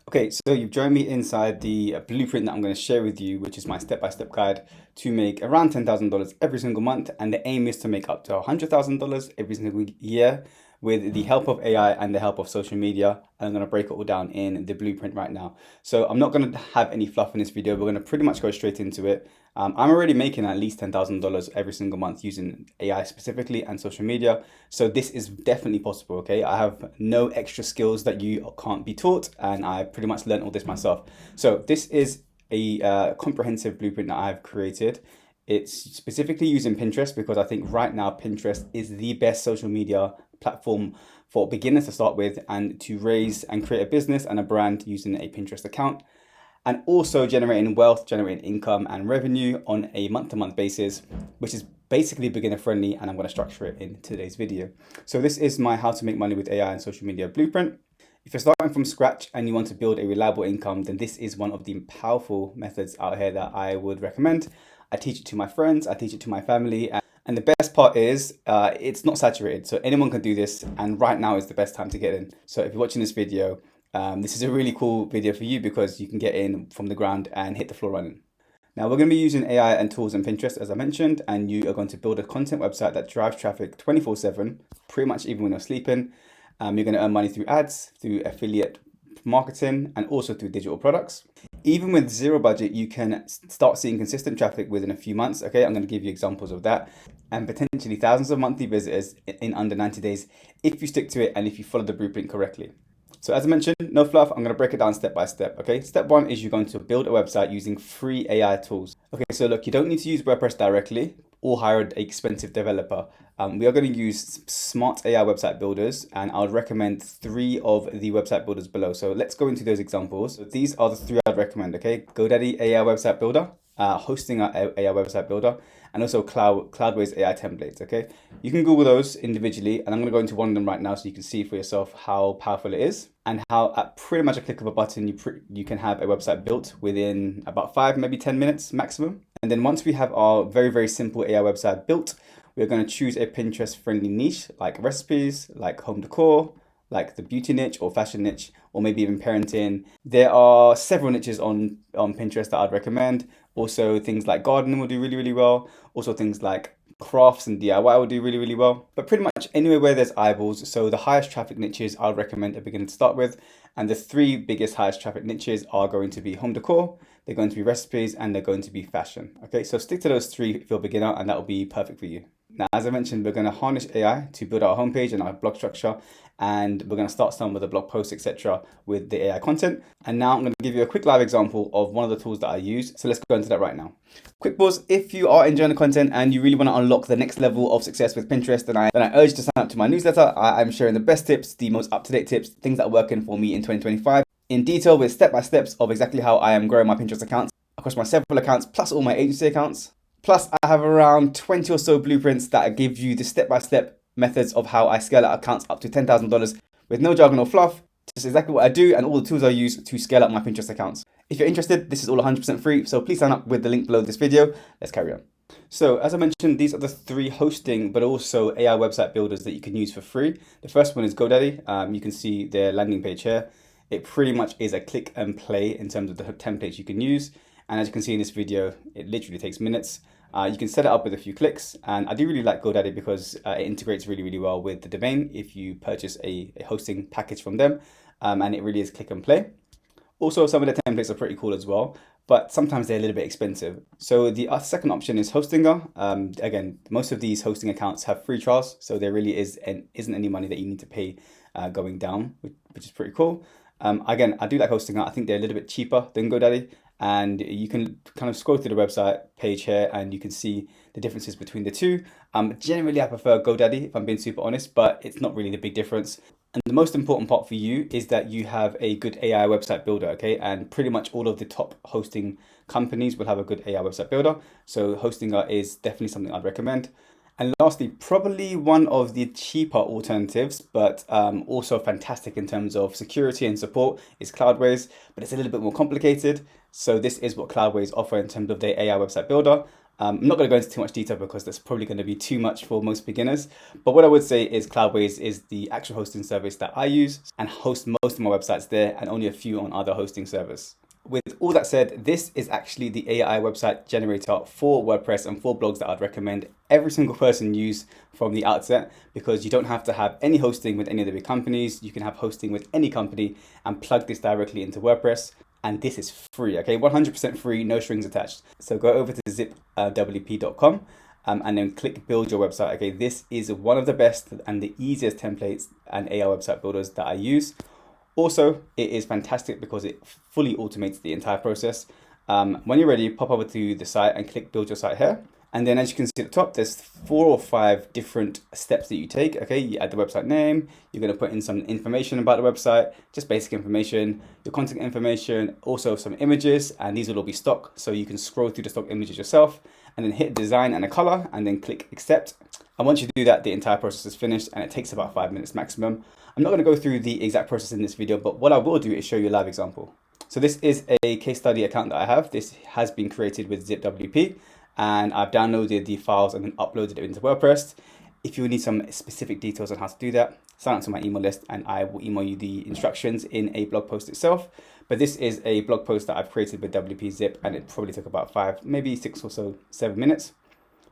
Okay, so you've joined me inside the blueprint that I'm going to share with you, which is my step-by-step guide to make around $10,000 every single month. And the aim is to make up to $100,000 every single year with the help of AI and the help of social media. And I'm going to break it all down in the blueprint right now. So I'm not going to have any fluff in this video. We're going to pretty much go straight into it. I'm already making at least $10,000 every single month using AI specifically and social media. So this is definitely possible, okay? I have no extra skills that you can't be taught, and I pretty much learned all this myself. So this is a comprehensive blueprint that I've created. It's specifically using Pinterest because I think right now Pinterest is the best social media platform for beginners to start with and to raise and create a business and a brand using a Pinterest account, and also generating wealth, generating income and revenue on a month-to-month basis, which is basically beginner friendly, and I'm going to structure it in today's video. So this is my how to make money with AI and social media blueprint. If you're starting from scratch and you want to build a reliable income, then this is one of the powerful methods out here that I would recommend. I teach it to my friends, I teach it to my family, and the best part is it's not saturated. So anyone can do this, and right now is the best time to get in. So if you're watching this video, this is a really cool video for you because you can get in from the ground and hit the floor running. Now we're going to be using AI and tools in Pinterest, as I mentioned, and you are going to build a content website that drives traffic 24/7, pretty much even when you're sleeping. You're going to earn money through ads, through affiliate marketing, and also through digital products. Even with zero budget, you can start seeing consistent traffic within a few months. Okay, I'm going to give you examples of that, and potentially thousands of monthly visitors in under 90 days if you stick to it and if you follow the blueprint correctly. So as I mentioned, no fluff, I'm going to break it down step by step, okay? Step one is you're going to build a website using free AI tools. Okay, so look, you don't need to use WordPress directly or hire an expensive developer. We are going to use smart AI website builders, and I would recommend 3 of the website builders below. So let's go into those examples. So these are the 3 I'd recommend, okay? GoDaddy AI website builder, Hostinger AI website builder, and also Cloudways AI templates, okay? You can Google those individually, and I'm going to go into one of them right now so you can see for yourself how powerful it is and how at pretty much a click of a button you can have a website built within about 5, maybe 10 minutes maximum. And then once we have our very, very simple AI website built, we're going to choose a Pinterest friendly niche like recipes, like home decor, like the beauty niche or fashion niche, or maybe even parenting. There are several niches on Pinterest that I'd recommend. Also things like gardening will do really, really well. Also things like crafts and DIY will do really, really well. But pretty much anywhere where there's eyeballs. So the highest traffic niches I'd recommend a beginner to start with. And the 3 biggest highest traffic niches are going to be home decor, they're going to be recipes, and they're going to be fashion. Okay, so stick to those 3 if you're a beginner, and that will be perfect for you. Now, as I mentioned, we're going to harness AI to build our homepage and our blog structure, and we're going to start some with the blog posts, etc., with the AI content. And now I'm going to give you a quick live example of one of the tools that I use. So let's go into that right now. Quick pause. If you are enjoying the content and you really want to unlock the next level of success with Pinterest, then I urge you to sign up to my newsletter. I'm sharing the best tips, the most up-to-date tips, things that are working for me in 2025 in detail with step-by-steps of exactly how I am growing my Pinterest accounts across my several accounts, plus all my agency accounts. Plus, I have around 20 or so blueprints that give you the step-by-step methods of how I scale out accounts up to $10,000 with no jargon or fluff. This is exactly what I do and all the tools I use to scale up my Pinterest accounts. If you're interested, this is all 100% free, so please sign up with the link below this video. Let's carry on. So as I mentioned, these are the 3 hosting but also AI website builders that you can use for free. The first one is GoDaddy. You can see their landing page here. It pretty much is a click and play in terms of the templates you can use. And as you can see in this video, it literally takes minutes. You can set it up with a few clicks, and I do really like GoDaddy because it integrates really, really well with the domain if you purchase a hosting package from them, and it really is click and play. Also, some of the templates are pretty cool as well, but sometimes they're a little bit expensive. So the second option is Hostinger. Again, most of these hosting accounts have free trials, so there really isn't any money that you need to pay going down, which is pretty cool. Again, I do like Hostinger. I think they're a little bit cheaper than GoDaddy. And you can kind of scroll through the website page here and you can see the differences between the 2. Generally, I prefer GoDaddy if I'm being super honest, but it's not really the big difference. And the most important part for you is that you have a good AI website builder, okay? And pretty much all of the top hosting companies will have a good AI website builder. So Hostinger is definitely something I'd recommend. And lastly, probably one of the cheaper alternatives, but also fantastic in terms of security and support, is Cloudways, but it's a little bit more complicated. So this is what Cloudways offer in terms of their AI website builder. I'm not going to go into too much detail because that's probably going to be too much for most beginners. But what I would say is Cloudways is the actual hosting service that I use and host most of my websites there, and only a few on other hosting servers. With all that said, this is actually the AI website generator for WordPress and for blogs that I'd recommend every single person use from the outset, because you don't have to have any hosting with any of the big companies. You can have hosting with any company and plug this directly into WordPress. And this is free, okay? 100% free, no strings attached. So go over to zipwp.com and then click build your website. Okay, this is one of the best and the easiest templates and AI website builders that I use. Also, it is fantastic because it fully automates the entire process. When you're ready, pop over to the site and click build your site here. And then as you can see at the top, there's 4 or 5 different steps that you take. Okay, you add the website name, you're going to put in some information about the website, just basic information, your contact information, also some images, and these will all be stock. So you can scroll through the stock images yourself and then hit design and a color and then click accept. And once you do that, the entire process is finished and it takes about 5 minutes maximum. I'm not going to go through the exact process in this video, but what I will do is show you a live example. So this is a case study account that I have. This has been created with ZipWP. And I've downloaded the files and then uploaded it into WordPress. If you need some specific details on how to do that, sign up to my email list and I will email you the instructions in a blog post itself. But this is a blog post that I've created with WP Zip, and it probably took about 5, maybe 6 or so, 7 minutes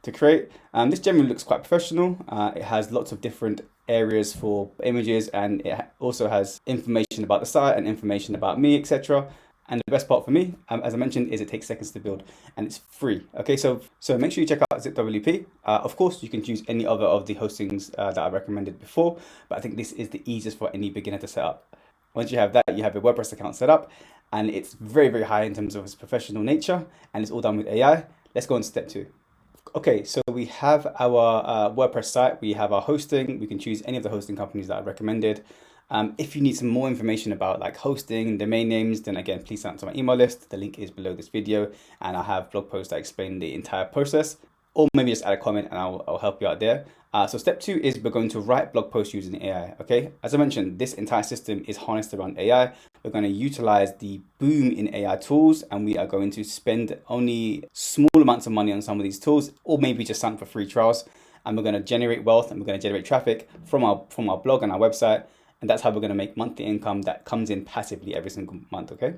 to create. This generally looks quite professional. It has lots of different areas for images, and it also has information about the site and information about me, etc. And the best part for me, as I mentioned, is it takes seconds to build and it's free. Okay, so make sure you check out ZipWP. Of course, you can choose any other of the hostings that I recommended before, but I think this is the easiest for any beginner to set up. Once you have that, you have your WordPress account set up, and it's very, very high in terms of its professional nature, and it's all done with AI. Let's go on to step 2. Okay, so we have our WordPress site, we have our hosting, we can choose any of the hosting companies that I recommended. If you need some more information about like hosting, domain names, then again, please sign up to my email list. The link is below this video, and I have blog posts that explain the entire process, or maybe just add a comment and I'll help you out there. So step 2 is we're going to write blog posts using AI, okay? As I mentioned, this entire system is harnessed around AI. We're going to utilize the boom in AI tools, and we are going to spend only small amounts of money on some of these tools, or maybe just sign for free trials. And we're going to generate wealth and we're going to generate traffic from our blog and our website. And that's how we're going to make monthly income that comes in passively every single month, okay?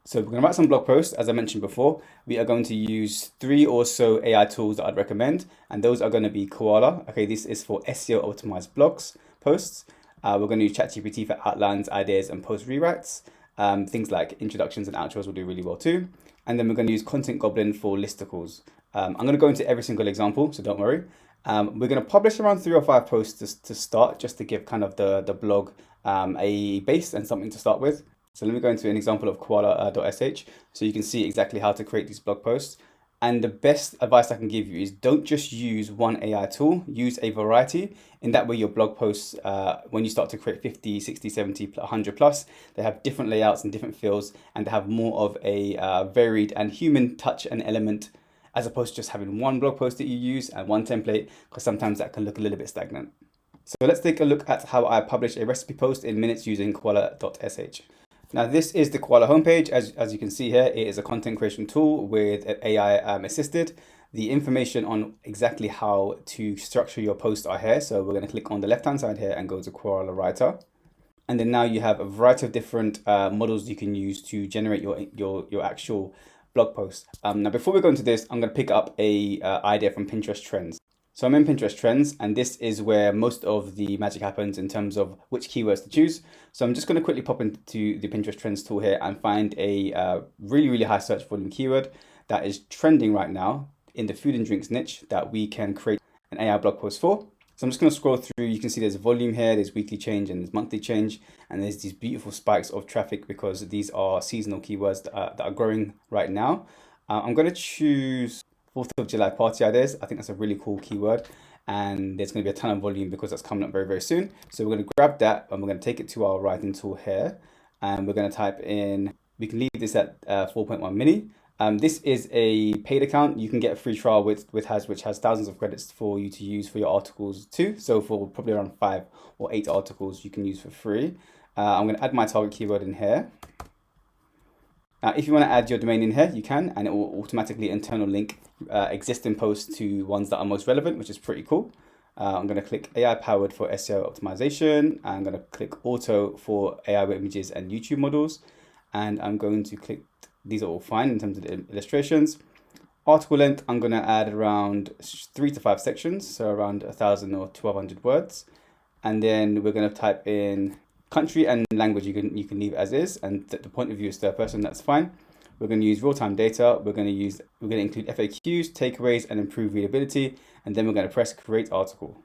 So we're going to write some blog posts. As I mentioned before, we are going to use 3 or so AI tools that I'd recommend. And those are going to be Koala. Okay, this is for SEO optimized blogs, posts. We're going to use ChatGPT for outlines, ideas, and post rewrites. Things like introductions and outros will do really well too. And then we're going to use Content Goblin for listicles. I'm going to go into every single example, so don't worry. We're going to publish around 3 or 5 posts to start, just to give kind of the blog a base and something to start with. So let me go into an example of koala.sh so you can see exactly how to create these blog posts. And the best advice I can give you is don't just use one AI tool, use a variety. In that way, your blog posts, when you start to create 50, 60, 70, 100 plus, they have different layouts and different feels, and they have more of a varied and human touch and element, as opposed to just having one blog post that you use and one template, because sometimes that can look a little bit stagnant. So let's take a look at how I publish a recipe post in minutes using koala.sh. Now this is the Koala homepage. As you can see here, it is a content creation tool with AI assisted. The information on exactly how to structure your post are here. So we're going to click on the left-hand side here and go to Koala Writer. And then now you have a variety of different models you can use to generate your actual blog post. Now before we go into this, I'm going to pick up a idea from Pinterest Trends. So I'm in Pinterest Trends, and this is where most of the magic happens in terms of which keywords to choose. So I'm just going to quickly pop into the Pinterest Trends tool here and find a really, really high search volume keyword that is trending right now in the food and drinks niche that we can create an AI blog post for. So I'm just going to scroll through. You can see there's a volume here, there's weekly change and there's monthly change, and there's these beautiful spikes of traffic because these are seasonal keywords that are growing right now. I'm going to choose 4th of July party ideas. I think that's a really cool keyword, and there's going to be a ton of volume because that's coming up very, very soon. So we're going to grab that and we're going to take it to our writing tool here, and we're going to type in, we can leave this at 4.1 mini. This is a paid account. You can get a free trial which has thousands of credits for you to use for your articles too. So for probably around 5 or 8 articles you can use for free. I'm going to add my target keyword in here. Now, if you want to add your domain in here, you can, and it will automatically internal link existing posts to ones that are most relevant, which is pretty cool. I'm going to click AI powered for SEO optimization. I'm going to click auto for AI images and YouTube models. And I'm going to click, these are all fine in terms of the illustrations. Article length, I'm going to add around 3 to 5 sections, so around 1,000 or 1,200 words. And then we're going to type in country and language. You can leave as is, and the point of view is third person. That's fine. We're going to use real-time data. We're going to include FAQs, takeaways, and improve readability. And then we're going to press create article.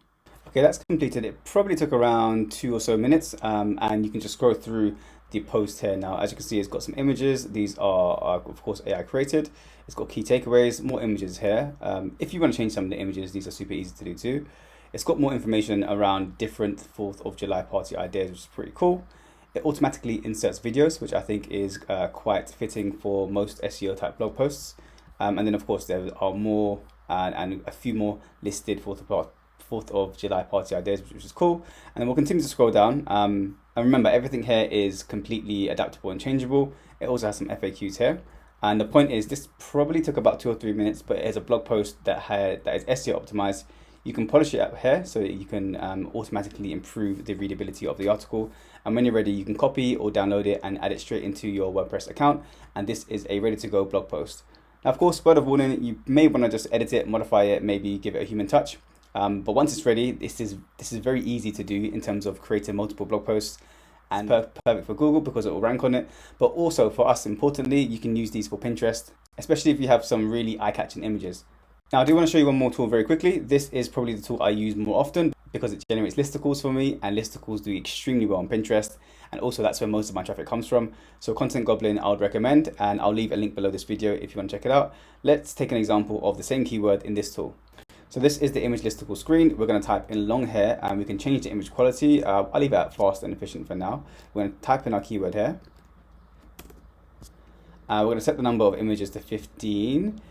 Okay, that's completed. It probably took around 2 or so minutes, and you can just scroll through the post here. Now, as you can see, it's got some images. These are of course AI created. It's got key takeaways, more images here. If you want to change some of the images, these are super easy to do too. It's got more information around different 4th of July party ideas, which is pretty cool. It automatically inserts videos, which I think is quite fitting for most SEO type blog posts. And then of course there are more and a few more listed 4th of July party ideas, which is cool. And then we'll continue to scroll down. And remember, everything here is completely adaptable and changeable. It also has some FAQs here. And the point is, this probably took about 2 or 3 minutes, but it is a blog post that is SEO optimized. You can polish it up here so that you can automatically improve the readability of the article. And when you're ready, you can copy or download it and add it straight into your WordPress account. And this is a ready to go blog post. Now, of course, word of warning, you may want to just edit it, modify it, maybe give it a human touch. But once it's ready, this is very easy to do in terms of creating multiple blog posts, and perfect for Google because it will rank on it. But also for us, importantly, you can use these for Pinterest, especially if you have some really eye-catching images. Now, I do want to show you one more tool very quickly. This is probably the tool I use more often because it generates listicles for me, and listicles do extremely well on Pinterest. And also that's where most of my traffic comes from. So Content Goblin, I would recommend, and I'll leave a link below this video if you want to check it out. Let's take an example of the same keyword in this tool. So this is the image listicle screen. We're going to type in long hair, and we can change the image quality. I'll leave it at fast and efficient for now. We're going to type in our keyword here. We're going to set the number of images to 15.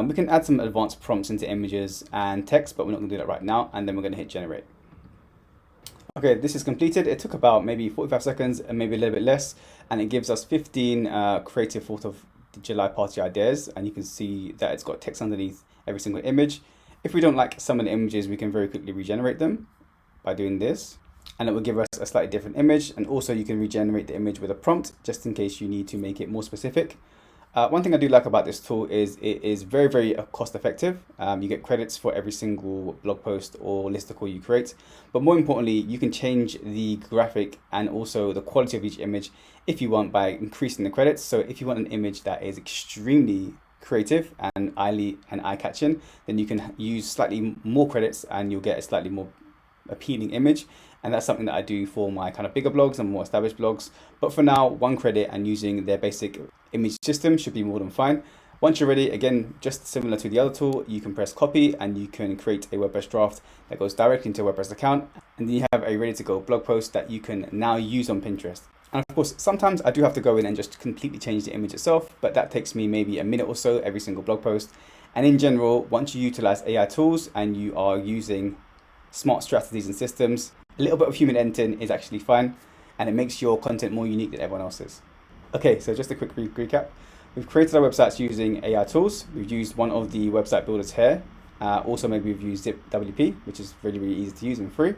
We can add some advanced prompts into images and text, but we're not going to do that right now. And then we're going to hit generate. Okay, this is completed. It took about maybe 45 seconds and maybe a little bit less. And it gives us 15 creative 4th of July party ideas. And you can see that it's got text underneath every single image. If we don't like some of the images, we can very quickly regenerate them by doing this. And it will give us a slightly different image. And also you can regenerate the image with a prompt just in case you need to make it more specific. One thing I do like about this tool is it is very, very cost effective. You get credits for every single blog post or listicle you create. But more importantly, you can change the graphic and also the quality of each image if you want by increasing the credits. So if you want an image that is extremely creative and eye-catching, then you can use slightly more credits and you'll get a slightly more appealing image. And that's something that I do for my kind of bigger blogs and more established blogs. But for now, 1 credit and using their basic image system should be more than fine. Once you're ready, again, just similar to the other tool, you can press copy and you can create a WordPress draft that goes directly into a WordPress account. And then you have a ready to go blog post that you can now use on Pinterest. And of course, sometimes I do have to go in and just completely change the image itself, but that takes me maybe a minute or so every single blog post. And in general, once you utilize AI tools and you are using smart strategies and systems, a little bit of human editing is actually fine, and it makes your content more unique than everyone else's. Okay, so just a quick recap. We've created our websites using AI tools. We've used one of the website builders here. Also, maybe we've used ZipWP, which is really, really easy to use and free.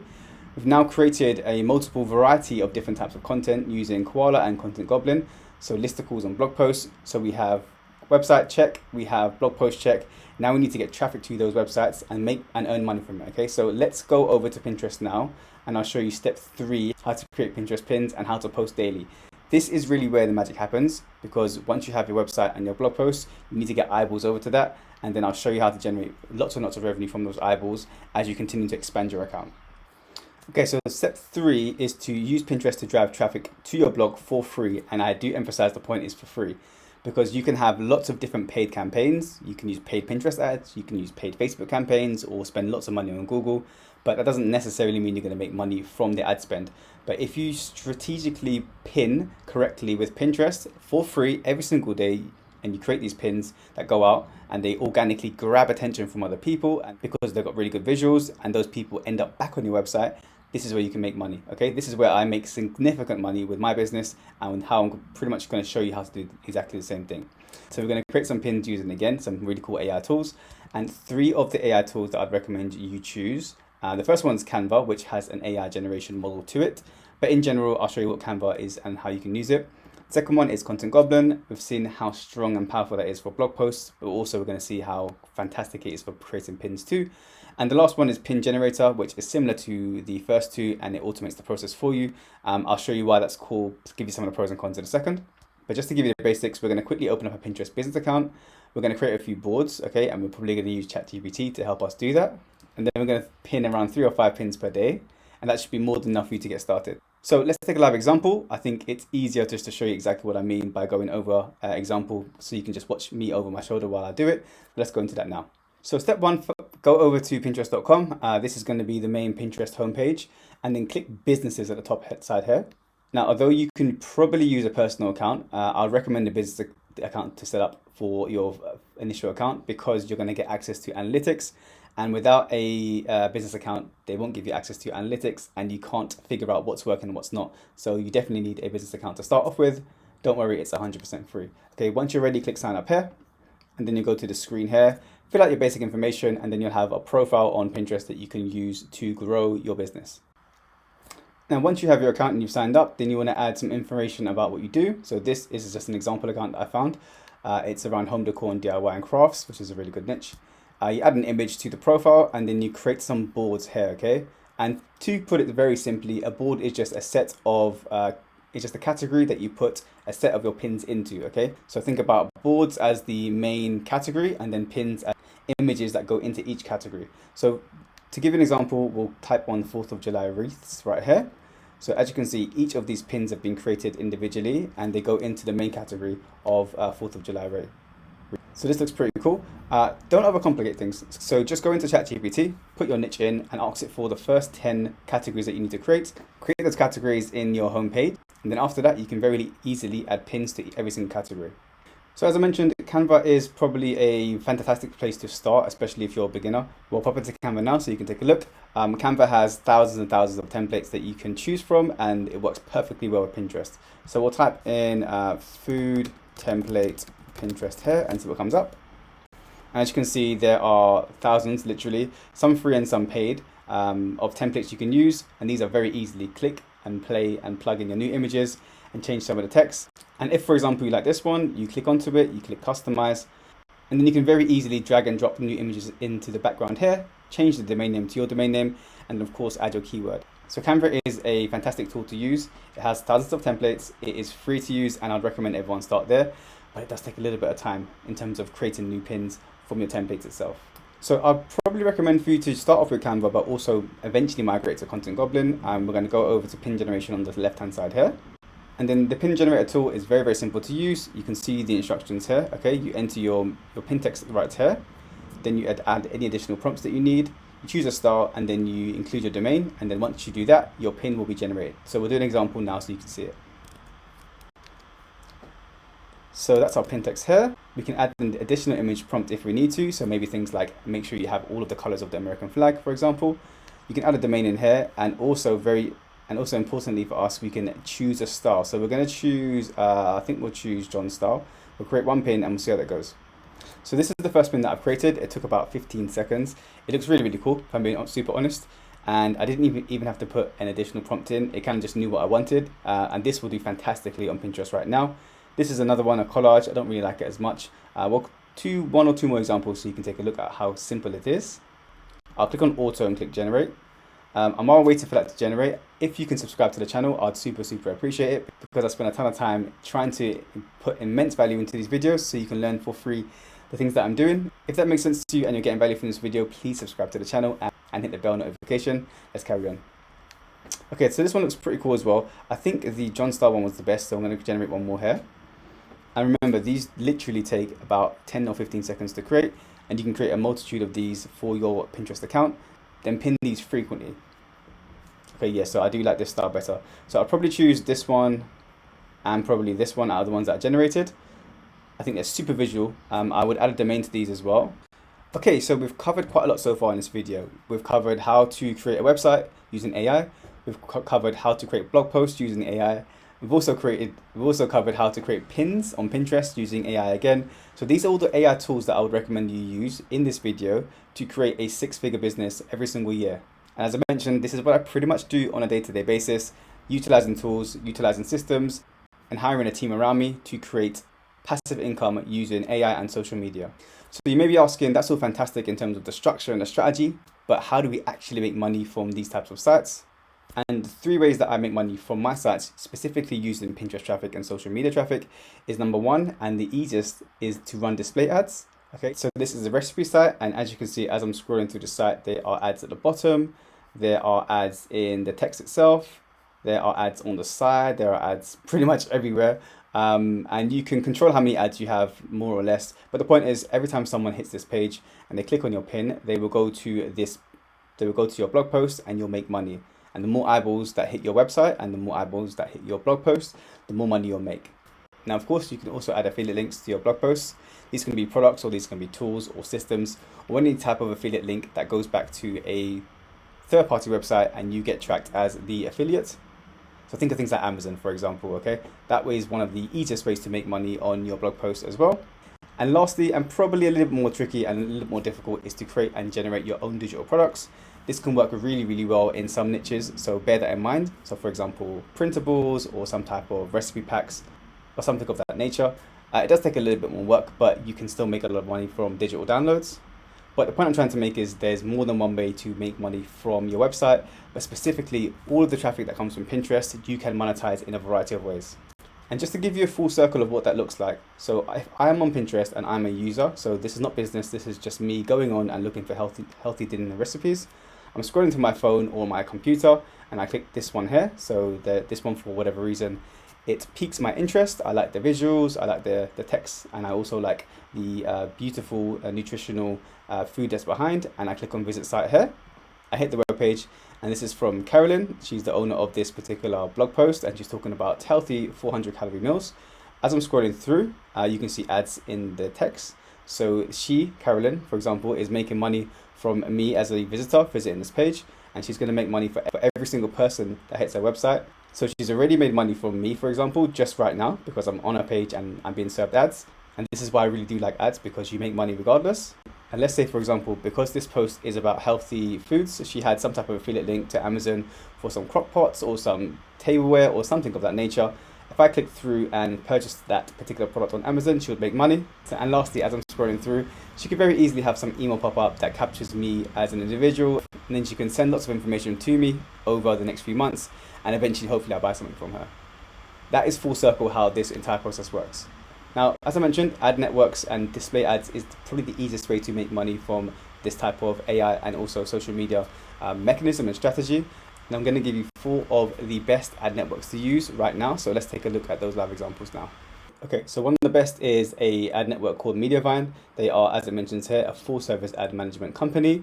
We've now created a multiple variety of different types of content using Koala and Content Goblin. So listicles and blog posts. So we have website check, we have blog post check. Now we need to get traffic to those websites and make and earn money from it. Okay, so let's go over to Pinterest now, and I'll show you step 3, how to create Pinterest pins and how to post daily. This is really where the magic happens, because once you have your website and your blog posts, you need to get eyeballs over to that, and then I'll show you how to generate lots and lots of revenue from those eyeballs as you continue to expand your account. Okay, so step 3 is to use Pinterest to drive traffic to your blog for free, and I do emphasize the point is for free, because you can have lots of different paid campaigns. You can use paid Pinterest ads, you can use paid Facebook campaigns, or spend lots of money on Google, but that doesn't necessarily mean you're going to make money from the ad spend. But if you strategically pin correctly with Pinterest for free every single day, and you create these pins that go out and they organically grab attention from other people, and because they've got really good visuals and those people end up back on your website, this is where you can make money. Okay, this is where I make significant money with my business, and how I'm pretty much going to show you how to do exactly the same thing. So we're going to create some pins using, again, some really cool AI tools, and 3 of the AI tools that I'd recommend you choose. The first one is Canva, which has an AI generation model to it, but in general I'll show you what Canva is and how you can use it. Second one is Content Goblin. We've seen how strong and powerful that is for blog posts, but also we're going to see how fantastic it is for creating pins too. And the last one is Pin Generator, which is similar to the first 2, and it automates the process for you. I'll show you why that's cool, give you some of the pros and cons in a second. But just to give you the basics, we're going to quickly open up a Pinterest business account. We're going to create a few boards, okay, and we're probably going to use ChatGPT to help us do that. And then we're going to pin around 3 or 5 pins per day, and that should be more than enough for you to get started. So let's take a live example. I think it's easier just to show you exactly what I mean by going over example, so you can just watch me over my shoulder while I do it. Let's go into that now. So step 1, go over to Pinterest.com. This is going to be the main Pinterest homepage, and then click businesses at the top side here. Now, although you can probably use a personal account, I'll recommend a business account to set up for your initial account, because you're going to get access to analytics. And without a business account, they won't give you access to analytics, and you can't figure out what's working and what's not. So you definitely need a business account to start off with. Don't worry, it's 100% free. Okay, once you're ready, click sign up here, and then you go to the screen here, fill out your basic information, and then you'll have a profile on Pinterest that you can use to grow your business. Now, once you have your account and you've signed up, then you want to add some information about what you do. So this is just an example account that I found. It's around home decor and DIY and crafts, which is a really good niche. You add an image to the profile, and then you create some boards here, okay? And to put it very simply, a board is just a set of, it's just a category that you put a set of your pins into, okay? So think about boards as the main category, and then pins as images that go into each category. So to give you an example, we'll type on 4th of July wreaths right here. So as you can see, each of these pins have been created individually, and they go into the main category of 4th of July wreath. So this looks pretty cool. Don't overcomplicate things. So just go into ChatGPT, put your niche in, and ask it for the first 10 categories that you need to create. Create those categories in your homepage, and then after that, you can very easily add pins to every single category. So as I mentioned, Canva is probably a fantastic place to start, especially if you're a beginner. We'll pop into Canva now so you can take a look. Canva has thousands and thousands of templates that you can choose from, and it works perfectly well with Pinterest. So we'll type in food template Pinterest here and see what comes up. As you can see, there are thousands, literally, some free and some paid, of templates you can use, and these are very easily click and play and plug in your new images and change some of the text. And if, for example, you like this one, you click onto it, you click customize, and then you can very easily drag and drop new images into the background here, change the domain name to your domain name, and of course add your keyword. So Canva is a fantastic tool to use. It has thousands of templates, it is free to use, and I'd recommend everyone start there. But it does take a little bit of time in terms of creating new pins from your templates itself. So I'd probably recommend for you to start off with Canva, but also eventually migrate to Content Goblin. We're going to go over to pin generation on the left-hand side here. And then the pin generator tool is very, very simple to use. You can see the instructions here. Okay, you enter your pin text right here. Then you add any additional prompts that you need. You choose a style, and then you include your domain. And then once you do that, your pin will be generated. So we'll do an example now so you can see it. So that's our pin text here. We can add an additional image prompt if we need to. So maybe things like make sure you have all of the colors of the American flag, for example. You can add a domain in here, and also importantly for us, we can choose a style. So we're going to choose, I think we'll choose John style. We'll create one pin and we'll see how that goes. So this is the first pin that I've created. It took about 15 seconds. It looks really, really cool, if I'm being super honest. And I didn't even have to put an additional prompt in. It kind of just knew what I wanted. And this will do fantastically on Pinterest right now. This is another one, a collage. I don't really like it as much. We'll do one or two more examples so you can take a look at how simple it is. I'll click on auto and click generate. And while waiting for that to generate, if you can subscribe to the channel, I'd super appreciate it, because I spend a ton of time trying to put immense value into these videos so you can learn for free the things that I'm doing. If that makes sense to you and you're getting value from this video, please subscribe to the channel and hit the bell notification. Let's carry on. Okay, so this one looks pretty cool as well. I think the John Star one was the best, so I'm going to generate one more here. And remember, these literally take about 10 or 15 seconds to create, and you can create a multitude of these for your Pinterest account, then pin these frequently. Okay, yeah, so I do like this style better. So I'll probably choose this one and probably this one out of the ones that I generated. I think they're super visual. I would add a domain to these as well. Okay, so we've covered quite a lot so far in this video. We've covered how to create a website using AI. We've covered how to create blog posts using AI. We've also covered how to create pins on Pinterest using AI again. So these are all the AI tools that I would recommend you use in this video to create a six-figure business every single year. And as I mentioned, this is what I pretty much do on a day-to-day basis, utilizing tools, utilizing systems, and hiring a team around me to create passive income using AI and social media. So you may be asking, that's all fantastic in terms of the structure and the strategy, but how do we actually make money from these types of sites? And the three ways that I make money from my sites, specifically using Pinterest traffic and social media traffic, is number one, and the easiest, is to run display ads. Okay, so this is a recipe site, and as you can see, as I'm scrolling through the site, there are ads at the bottom, there are ads in the text itself, there are ads on the side, there are ads pretty much everywhere. And you can control how many ads you have, more or less. But the point is, every time someone hits this page and they click on your pin, they will go to your blog post and you'll make money. And the more eyeballs that hit your website and the more eyeballs that hit your blog post, the more money you'll make. Now, of course, you can also add affiliate links to your blog posts. These can be products, or these can be tools or systems, or any type of affiliate link that goes back to a third-party website and you get tracked as the affiliate. So think of things like Amazon, for example, okay? That way is one of the easiest ways to make money on your blog post as well. And lastly, and probably a little bit more tricky and a little bit more difficult, is to create and generate your own digital products. This can work really, really well in some niches, so bear that in mind. So for example, printables or some type of recipe packs or something of that nature. It does take a little bit more work, but you can still make a lot of money from digital downloads. But the point I'm trying to make is there's more than one way to make money from your website, but specifically all of the traffic that comes from Pinterest, you can monetize in a variety of ways. And just to give you a full circle of what that looks like. So if I am on Pinterest and I'm a user, so this is not business, this is just me going on and looking for healthy dinner recipes. I'm scrolling to my phone or my computer and I click this one here. So this one, for whatever reason, it piques my interest. I like the visuals, I like the text, and I also like the beautiful nutritional food that's behind. And I click on visit site here. I hit the web page, and this is from Carolyn. She's the owner of this particular blog post, and she's talking about healthy 400 calorie meals. As I'm scrolling through, you can see ads in the text. So Carolyn, for example, is making money from me as a visitor visiting this page, and she's going to make money for every single person that hits her website. So she's already made money from me, for example, just right now, because I'm on her page and I'm being served ads. And this is why I really do like ads, because you make money regardless. And let's say, for example, because this post is about healthy foods, she had some type of affiliate link to Amazon for some crock pots or some tableware or something of that nature. If I click through and purchase that particular product on Amazon, she would make money. And lastly, as I'm scrolling through, she could very easily have some email pop up that captures me as an individual. And then she can send lots of information to me over the next few months. And eventually, hopefully, I'll buy something from her. That is full circle how this entire process works. Now, as I mentioned, ad networks and display ads is probably the easiest way to make money from this type of AI and also social media mechanism and strategy. And I'm going to give you 4 of the best ad networks to use right now. So let's take a look at those live examples now. Okay, so one of the best is a ad network called Mediavine. They are, as it mentions here, a full service ad management company.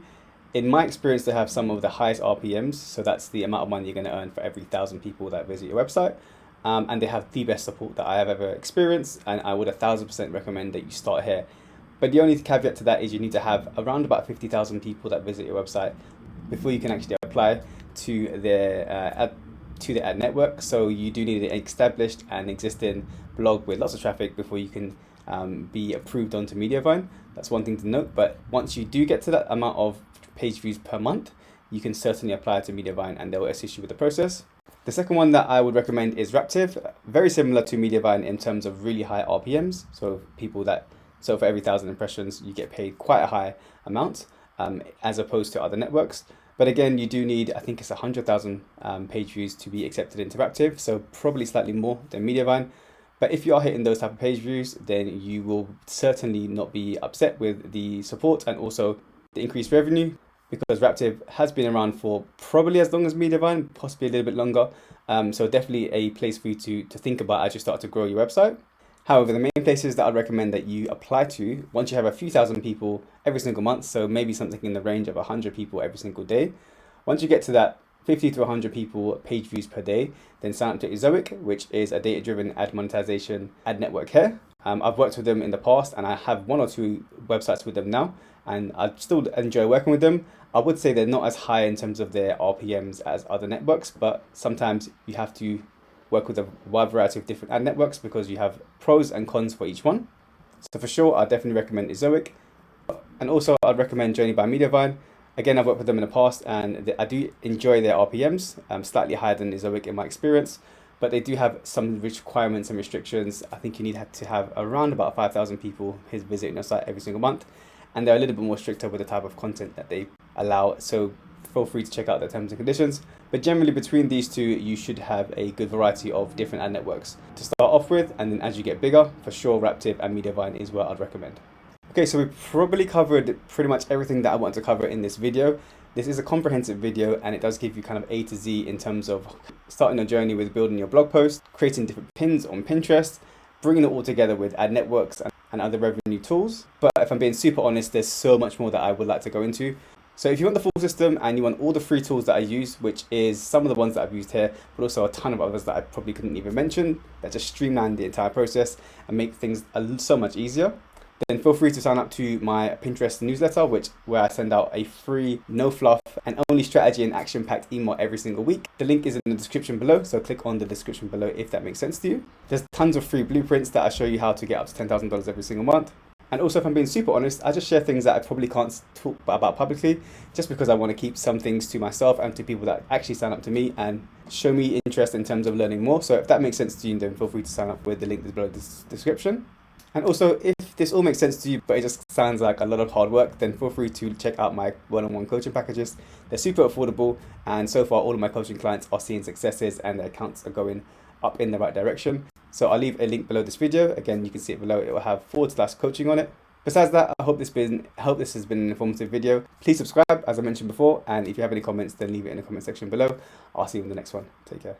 In my experience, they have some of the highest RPMs. So that's the amount of money you're going to earn for every 1,000 people that visit your website. And they have the best support that I have ever experienced. And I would 1,000% recommend that you start here. But the only caveat to that is you need to have around about 50,000 people that visit your website before you can actually apply to their ad network. So you do need an established and existing blog with lots of traffic before you can be approved onto Mediavine. That's one thing to note. But once you do get to that amount of page views per month, you can certainly apply to Mediavine and they'll assist you with the process. The second one that I would recommend is Raptive. Very similar to Mediavine in terms of really high RPMs. So for every 1,000 impressions, you get paid quite a high amount as opposed to other networks. But again, you do need, I think it's 100,000 page views to be accepted into Raptive. So probably slightly more than Mediavine. But if you are hitting those type of page views, then you will certainly not be upset with the support and also the increased revenue, because Raptive has been around for probably as long as Mediavine, possibly a little bit longer. So definitely a place for you to think about as you start to grow your website. However, the main places that I'd recommend that you apply to once you have a few thousand people every single month, so maybe something in the range of 100 people every single day. Once you get to that 50 to 100 people page views per day, then sign up to Ezoic, which is a data-driven ad monetization ad network here. I've worked with them in the past and I have one or two websites with them now, and I still enjoy working with them. I would say they're not as high in terms of their RPMs as other networks, but sometimes you have to work with a wide variety of different ad networks because you have pros and cons for each one. So for sure, I definitely recommend Ezoic. And also I'd recommend Journey by Mediavine. Again, I've worked with them in the past and I do enjoy their RPMs, slightly higher than Ezoic in my experience, but they do have some requirements and restrictions. I think you need to have around about 5,000 people visiting your site every single month. And they're a little bit more stricter with the type of content that they allow. So feel free to check out their terms and conditions. But generally between these two, you should have a good variety of different ad networks to start off with. And then as you get bigger, for sure, Raptive and Mediavine is what I'd recommend. Okay, so we probably covered pretty much everything that I want to cover in this video. This is a comprehensive video and it does give you kind of A to Z in terms of starting a journey with building your blog post, creating different pins on Pinterest, bringing it all together with ad networks and other revenue tools. But if I'm being super honest, there's so much more that I would like to go into. So if you want the full system and you want all the free tools that I use, which is some of the ones that I've used here, but also a ton of others that I probably couldn't even mention, that just streamline the entire process and make things so much easier, then feel free to sign up to my Pinterest newsletter, where I send out a free, no fluff, and only strategy and action-packed email every single week. The link is in the description below, so click on the description below if that makes sense to you. There's tons of free blueprints that I show you how to get up to $10,000 every single month. And also, if I'm being super honest, I just share things that I probably can't talk about publicly, just because I want to keep some things to myself and to people that actually sign up to me and show me interest in terms of learning more. So if that makes sense to you, then feel free to sign up with the link below this description. And also, if this all makes sense to you, but it just sounds like a lot of hard work, then feel free to check out my one-on-one coaching packages. They're super affordable, and so far all of my coaching clients are seeing successes and their accounts are going up in the right direction. So I'll leave a link below this video. Again, you can see it below. It will have /coaching on it. Besides that, I hope this has been an informative video. Please subscribe, as I mentioned before, and if you have any comments, then leave it in the comment section below. I'll see you in the next one. Take care.